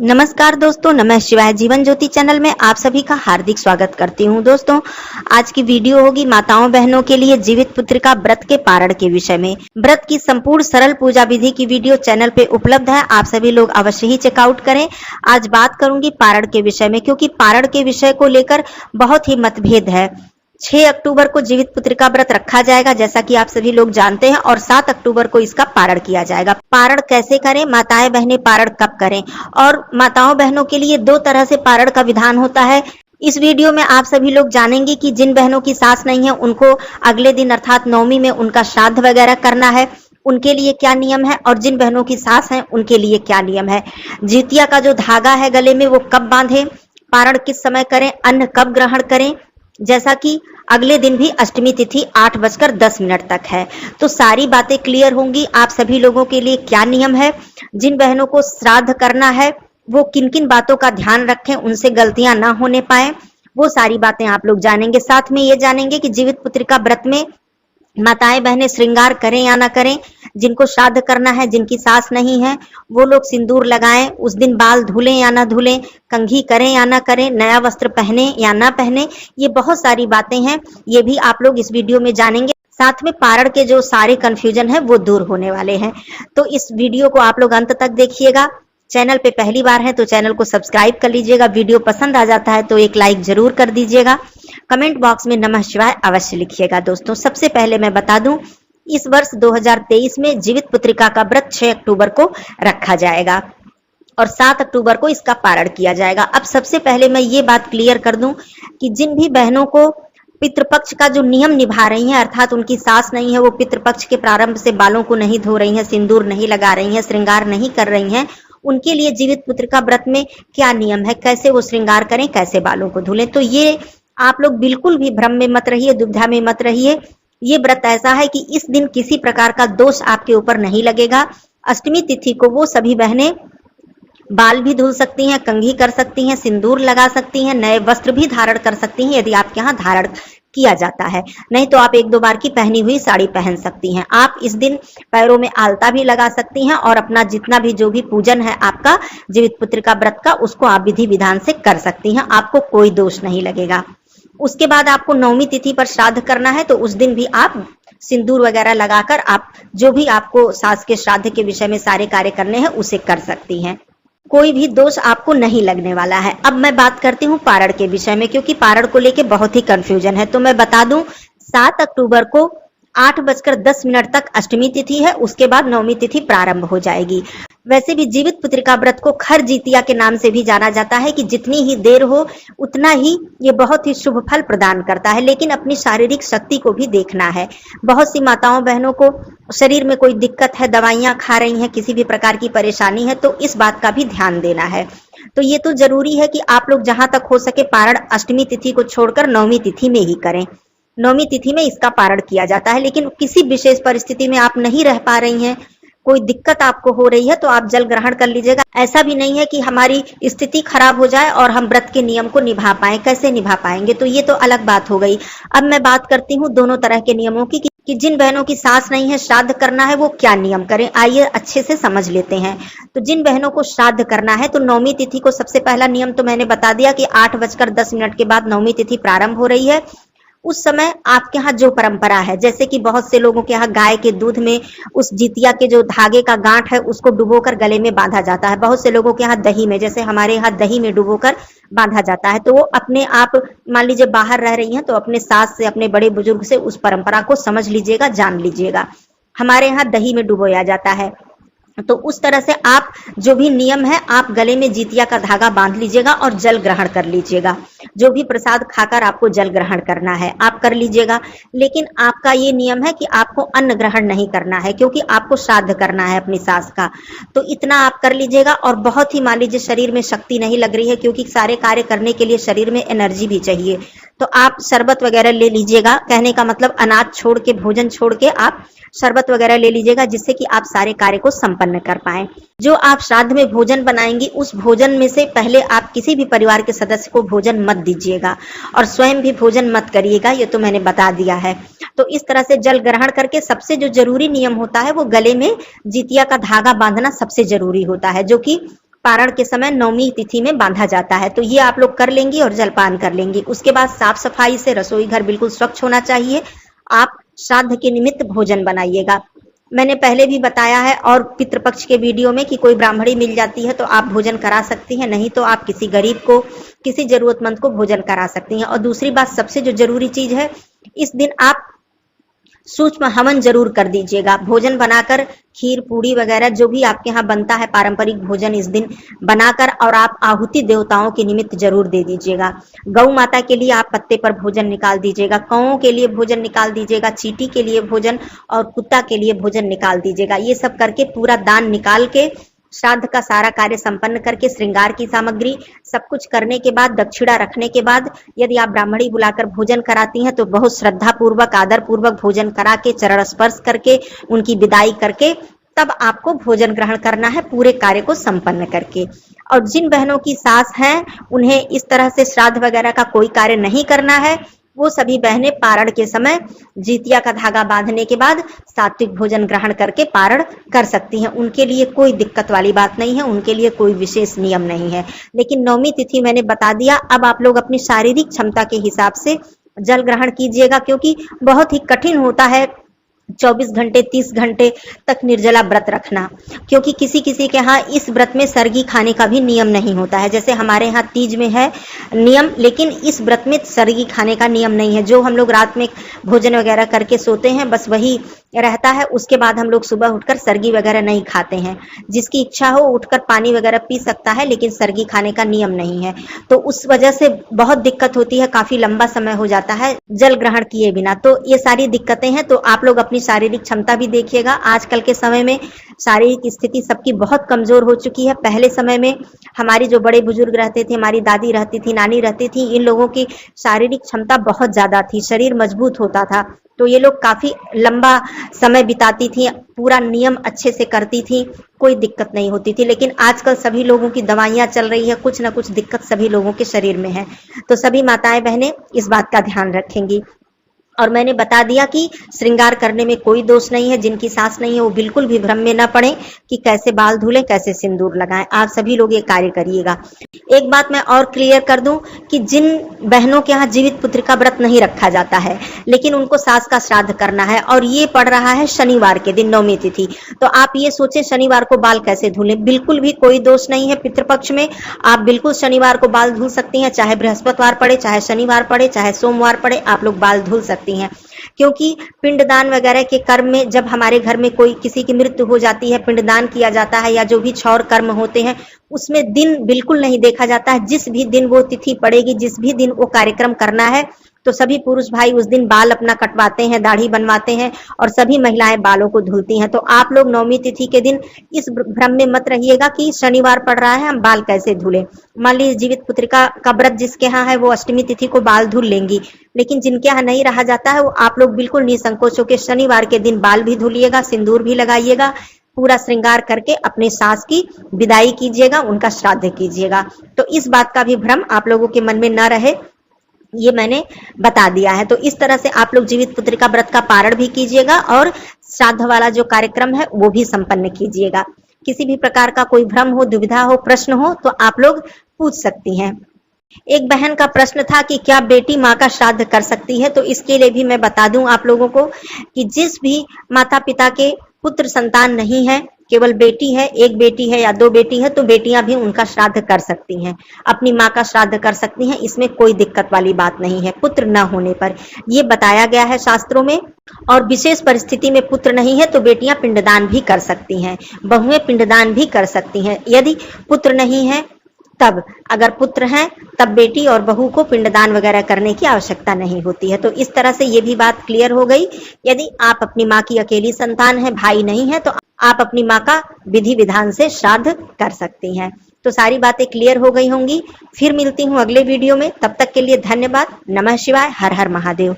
नमस्कार दोस्तों, नमः शिवाय। जीवन ज्योति चैनल में आप सभी का हार्दिक स्वागत करती हूं। दोस्तों, आज की वीडियो होगी माताओं बहनों के लिए जीवित पुत्रिका व्रत के पारण के विषय में। व्रत की संपूर्ण सरल पूजा विधि की वीडियो चैनल पे उपलब्ध है, आप सभी लोग अवश्य ही चेकआउट करें। आज बात करूंगी पारण के विषय में, क्योंकि पारण के विषय को लेकर बहुत ही मतभेद है। 6 अक्टूबर को जीवित पुत्रिका व्रत रखा जाएगा, जैसा कि आप सभी लोग जानते हैं, और 7 अक्टूबर को इसका पारण किया जाएगा। पारण कैसे करें, माताएं बहनें पारण कब करें, और माताओं बहनों के लिए 2 तरह से पारण का विधान होता है। इस वीडियो में आप सभी लोग जानेंगे कि जिन बहनों की सास नहीं है उनको अगले दिन अर्थात नवमी में उनका श्राद्ध वगैरह करना है, उनके लिए क्या नियम है, और जिन बहनों की सास है उनके लिए क्या नियम है। जितिया का जो धागा है गले में वो कब बांधे, पारण किस समय करें, अन्न कब ग्रहण करें, जैसा कि अगले दिन भी अष्टमी तिथि 8:10 तक है। तो सारी बातें क्लियर होंगी। आप सभी लोगों के लिए क्या नियम है, जिन बहनों को श्राद्ध करना है वो किन किन बातों का ध्यान रखें, उनसे गलतियां ना होने पाए, वो सारी बातें आप लोग जानेंगे। साथ में ये जानेंगे कि जीवित पुत्रिका व्रत में माताएं बहनें श्रृंगार करें या ना करें। जिनको श्राद्ध करना है, जिनकी सास नहीं है, वो लोग सिंदूर लगाएं। उस दिन बाल धुलें या ना धुलें, कंघी करें या ना करें, नया वस्त्र पहने या ना पहने, ये बहुत सारी बातें हैं, ये भी आप लोग इस वीडियो में जानेंगे। साथ में पारण के जो सारे कंफ्यूजन है वो दूर होने वाले हैं। तो इस वीडियो को आप लोग अंत तक देखिएगा। चैनल पे पहली बार है तो चैनल को सब्सक्राइब कर लीजिएगा। वीडियो पसंद आ जाता है तो एक लाइक जरूर कर दीजिएगा। कमेंट बॉक्स में नमः शिवाय अवश्य लिखिएगा। दोस्तों, सबसे पहले मैं बता दूं, इस वर्ष 2023 में जीवित पुत्रिका का व्रत 6 अक्टूबर को रखा जाएगा और 7 अक्टूबर को इसका पारण किया जाएगा। अब सबसे पहले मैं ये बात क्लियर कर दूं कि जिन भी बहनों को पितृपक्ष का जो नियम निभा रही हैं, अर्थात उनकी सास नहीं है, वो पितृपक्ष के प्रारंभ से बालों को नहीं धो रही हैं, सिंदूर नहीं लगा रही हैं, श्रृंगार नहीं कर रही हैं, उनके लिए जीवित पुत्रिका व्रत में क्या नियम है, कैसे वो श्रृंगार करें, कैसे बालों को धुलें। तो ये आप लोग बिल्कुल भी भ्रम में मत रहिए, दुविधा में मत रहिए। ये व्रत ऐसा है कि इस दिन किसी प्रकार का दोष आपके ऊपर नहीं लगेगा। अष्टमी तिथि को वो सभी बहनें बाल भी धुल सकती हैं, कंघी कर सकती हैं, सिंदूर लगा सकती हैं, नए वस्त्र भी धारण कर सकती हैं यदि आपके यहाँ धारण किया जाता है। नहीं तो आप 1-2 बार की पहनी हुई साड़ी पहन सकती हैं। आप इस दिन पैरों में आलता भी लगा सकती हैं और अपना जितना भी जो भी पूजन है आपका जीवित पुत्रिका व्रत का, उसको आप विधि विधान से कर सकती हैं, आपको कोई दोष नहीं लगेगा। उसके बाद आपको नवमी तिथि पर श्राद्ध करना है तो उस दिन भी आप सिंदूर वगैरह लगाकर आप जो भी आपको सास के श्राद्ध के विषय में सारे कार्य करने हैं उसे कर सकती हैं। कोई भी दोष आपको नहीं लगने वाला है। अब मैं बात करती हूँ पारण के विषय में, क्योंकि पारण को लेके बहुत ही कंफ्यूजन है। तो मैं बता दूं, 7 अक्टूबर को 8:10 तक अष्टमी तिथि है, उसके बाद नवमी तिथि प्रारंभ हो जाएगी। वैसे भी जीवित पुत्रिका व्रत को खर जितिया के नाम से भी जाना जाता है कि जितनी ही देर हो उतना ही ये बहुत ही शुभ फल प्रदान करता है, लेकिन अपनी शारीरिक शक्ति को भी देखना है। बहुत सी माताओं बहनों को शरीर में कोई दिक्कत है, दवाइयां खा रही हैं, किसी भी प्रकार की परेशानी है, तो इस बात का भी ध्यान देना है। तो ये तो जरूरी है कि आप लोग जहां तक हो सके पारण अष्टमी तिथि को छोड़कर नवमी तिथि में ही करें। नवमी तिथि में इसका पारण किया जाता है, लेकिन किसी विशेष परिस्थिति में आप नहीं रह पा रही हैं, कोई दिक्कत आपको हो रही है, तो आप जल ग्रहण कर लीजिएगा। ऐसा भी नहीं है कि हमारी स्थिति खराब हो जाए और हम व्रत के नियम को निभा पाएं, कैसे निभा पाएंगे, तो ये तो अलग बात हो गई। अब मैं बात करती हूँ दोनों तरह के नियमों की कि जिन बहनों की सास नहीं है, श्राद्ध करना है, वो क्या नियम करें। आइए अच्छे से समझ लेते हैं। तो जिन बहनों को श्राद्ध करना है, तो नवमी तिथि को सबसे पहला नियम तो मैंने बता दिया कि 8:10 के बाद नवमी तिथि प्रारंभ हो रही है। उस समय आपके यहाँ जो परंपरा है, जैसे कि बहुत से लोगों के यहाँ गाय के दूध में उस जितिया के जो धागे का गांठ है उसको डुबोकर गले में बांधा जाता है। बहुत से लोगों के यहाँ दही में, जैसे हमारे यहाँ दही में डुबोकर बांधा जाता है। तो वो अपने आप मान लीजिए बाहर रह रही हैं तो अपने सास से, अपने बड़े बुजुर्ग से उस परंपरा को समझ लीजिएगा, जान लीजिएगा। हमारे यहाँ दही में डुबोया जाता है। तो उस तरह से आप जो भी नियम है, आप गले में जितिया का धागा बांध लीजिएगा और जल ग्रहण कर लीजिएगा। जो भी प्रसाद खाकर आपको जल ग्रहण करना है आप कर लीजिएगा। लेकिन आपका ये नियम है कि आपको अन्न ग्रहण नहीं करना है, क्योंकि आपको श्राद्ध करना है अपनी सास का। तो इतना आप कर लीजिएगा। और बहुत ही मान लीजिए शरीर में शक्ति नहीं लग रही है, क्योंकि सारे कार्य करने के लिए शरीर में एनर्जी भी चाहिए, तो आप शरबत वगैरह ले लीजिएगा। कहने का मतलब अनाज छोड़ के, भोजन छोड़ के आप शरबत वगैरह ले लीजिएगा, जिससे कि आप सारे कार्य को संपन्न कर पाएं। जो आप श्राद्ध में भोजन बनाएंगी, उस भोजन में से पहले आप किसी भी परिवार के सदस्य को भोजन मत दीजिएगा और स्वयं भी भोजन मत करिएगा, ये तो मैंने बता दिया है। तो इस तरह से जल ग्रहण करके सबसे जो जरूरी नियम होता है वो गले में जितिया का धागा बांधना सबसे जरूरी होता है, जो कि पारण के समय नवमी तिथि में बांधा जाता है। तो ये आप लोग कर लेंगी और जलपान कर लेंगी। उसके बाद साफ सफाई से रसोई घर बिल्कुल स्वच्छ होना चाहिए। आप श्राद्ध के निमित्त भोजन बनाइएगा। मैंने पहले भी बताया है और पितृपक्ष के वीडियो में कि कोई ब्राह्मणी मिल जाती है तो आप भोजन करा सकती हैं, नहीं तो आप किसी गरीब को, किसी जरूरतमंद को भोजन करा सकती हैं। और दूसरी बात, सबसे जो जरूरी चीज है, इस दिन आप सूक्ष्म हवन जरूर कर दीजिएगा। भोजन बनाकर खीर पूड़ी वगैरह जो भी आपके यहाँ बनता है पारंपरिक भोजन इस दिन बनाकर और आप आहुति देवताओं के निमित्त जरूर दे दीजिएगा। गौ माता के लिए आप पत्ते पर भोजन निकाल दीजिएगा, कौओं के लिए भोजन निकाल दीजिएगा, चींटी के लिए भोजन और कुत्ता के लिए भोजन निकाल दीजिएगा। ये सब करके पूरा दान निकाल के श्राद्ध का सारा कार्य संपन्न करके श्रृंगार की सामग्री सब कुछ करने के बाद, दक्षिणा रखने के बाद, यदि आप ब्राह्मणी बुलाकर भोजन कराती हैं तो बहुत श्रद्धा पूर्वक, आदर पूर्वक भोजन करा के, चरण स्पर्श करके, उनकी विदाई करके तब आपको भोजन ग्रहण करना है, पूरे कार्य को संपन्न करके। और जिन बहनों की सास हैं उन्हें इस तरह से श्राद्ध वगैरह का कोई कार्य नहीं करना है, वो सभी बहनें पारण के समय जीतिया का धागा बांधने के बाद सात्विक भोजन ग्रहण करके पारण कर सकती हैं। उनके लिए कोई दिक्कत वाली बात नहीं है, उनके लिए कोई विशेष नियम नहीं है। लेकिन नवमी तिथि मैंने बता दिया, अब आप लोग अपनी शारीरिक क्षमता के हिसाब से जल ग्रहण कीजिएगा, क्योंकि बहुत ही कठिन होता है 24 घंटे 30 घंटे तक निर्जला व्रत रखना, क्योंकि किसी किसी के यहाँ इस व्रत में सरगी खाने का भी नियम नहीं होता है। जैसे हमारे यहाँ तीज में है नियम, लेकिन इस व्रत में सरगी खाने का नियम नहीं है। जो हम लोग रात में भोजन वगैरह करके सोते हैं बस वही रहता है, उसके बाद हम लोग सुबह उठकर सरगी वगैरह नहीं खाते हैं। जिसकी इच्छा हो उठकर पानी वगैरह पी सकता है, लेकिन सरगी खाने का नियम नहीं है। तो उस वजह से बहुत दिक्कत होती है, काफी लंबा समय हो जाता है जल ग्रहण किए बिना। तो ये सारी दिक्कतें हैं, तो आप लोग अपनी शारीरिक क्षमता भी देखिएगा। आजकल के समय में शारीरिक स्थिति सबकी बहुत कमजोर हो चुकी है। पहले समय में हमारी जो बड़े बुजुर्ग रहते थे, हमारी दादी रहती थी, नानी रहती थी, इन लोगों की शारीरिक क्षमता बहुत ज्यादा थी, शरीर मजबूत होता था, तो ये लोग काफी लंबा समय बिताती थी, पूरा नियम अच्छे से करती थी, कोई दिक्कत नहीं होती थी। लेकिन आजकल सभी लोगों की दवाइयां चल रही है, कुछ ना कुछ दिक्कत सभी लोगों के शरीर में है। तो सभी माताएं बहनें इस बात का ध्यान रखेंगी। और मैंने बता दिया कि श्रृंगार करने में कोई दोष नहीं है। जिनकी सास नहीं है वो बिल्कुल भी भ्रम में न पड़े कि कैसे बाल धुलें, कैसे सिंदूर लगाएं। आप सभी लोग ये कार्य करिएगा। एक बात मैं और क्लियर कर दूं कि जिन बहनों के यहाँ जीवित पुत्री का व्रत नहीं रखा जाता है, लेकिन उनको सास का श्राद्ध करना है और ये पड़ रहा है शनिवार के दिन, नवमी तिथि, तो आप ये सोचे शनिवार को बाल कैसे धुलें। बिल्कुल भी कोई दोष नहीं है पितृपक्ष में। आप बिल्कुल शनिवार को बाल धुल सकती हैं, चाहे बृहस्पतिवार पड़े, चाहे शनिवार पड़े, चाहे सोमवार पड़े, आप लोग बाल धुल सकती हैं। क्योंकि पिंडदान वगैरह के कर्म में जब हमारे घर में कोई किसी की मृत्यु हो जाती है, पिंडदान किया जाता है या जो भी छौर कर्म होते हैं, उसमें दिन बिल्कुल नहीं देखा जाता है। जिस भी दिन वो तिथि पड़ेगी, जिस भी दिन वो कार्यक्रम करना है, तो सभी पुरुष भाई उस दिन बाल अपना कटवाते हैं, दाढ़ी बनवाते हैं और सभी महिलाएं बालों को धुलती हैं। तो आप लोग नवमी तिथि के दिन इस भ्रम में मत रहिएगा कि शनिवार पड़ रहा है हम बाल कैसे धुलें। मान लीजिए जीवित पुत्रिका का व्रत जिसके यहाँ है वो अष्टमी तिथि को बाल धुल लेंगी, लेकिन जिनके यहाँ नहीं रहा जाता है वो आप लोग बिल्कुल निसंकोच होकर शनिवार के दिन बाल भी धुलिएगा, सिंदूर भी लगाइएगा, पूरा श्रृंगार करके अपने सास की विदाई कीजिएगा, उनका श्राद्ध कीजिएगा। तो इस बात का भी भ्रम आप लोगों के मन में न रहे, ये मैंने बता दिया है। तो इस तरह से आप लोग जीवित पुत्रिका व्रत का पारण भी कीजिएगा और श्राद्ध वाला जो कार्यक्रम है वो भी संपन्न कीजिएगा। किसी भी प्रकार का कोई भ्रम हो, दुविधा हो, प्रश्न हो तो आप लोग पूछ सकती हैं। एक बहन का प्रश्न था कि क्या बेटी माँ का श्राद्ध कर सकती है, तो इसके लिए भी मैं बता दूं आप लोगों को कि जिस भी माता पिता के पुत्र संतान नहीं है, केवल बेटी है, एक बेटी है या दो बेटी है, तो बेटियां भी उनका श्राद्ध कर सकती हैं, अपनी माँ का श्राद्ध कर सकती हैं। इसमें कोई दिक्कत वाली बात नहीं है पुत्र न होने पर, ये बताया गया है शास्त्रों में। और विशेष परिस्थिति में पुत्र नहीं है तो बेटियां पिंडदान भी कर सकती हैं, बहुएं पिंडदान भी कर सकती हैं। यदि पुत्र नहीं है तब, अगर पुत्र हैं तब बेटी और बहू को पिंडदान वगैरह करने की आवश्यकता नहीं होती है। तो इस तरह से ये भी बात क्लियर हो गई। यदि आप अपनी माँ की अकेली संतान है, भाई नहीं है, तो आप अपनी माँ का विधि विधान से श्राद्ध कर सकती हैं। तो सारी बातें क्लियर हो गई होंगी। फिर मिलती हूँ अगले वीडियो में, तब तक के लिए धन्यवाद। नमः शिवाय, हर हर महादेव।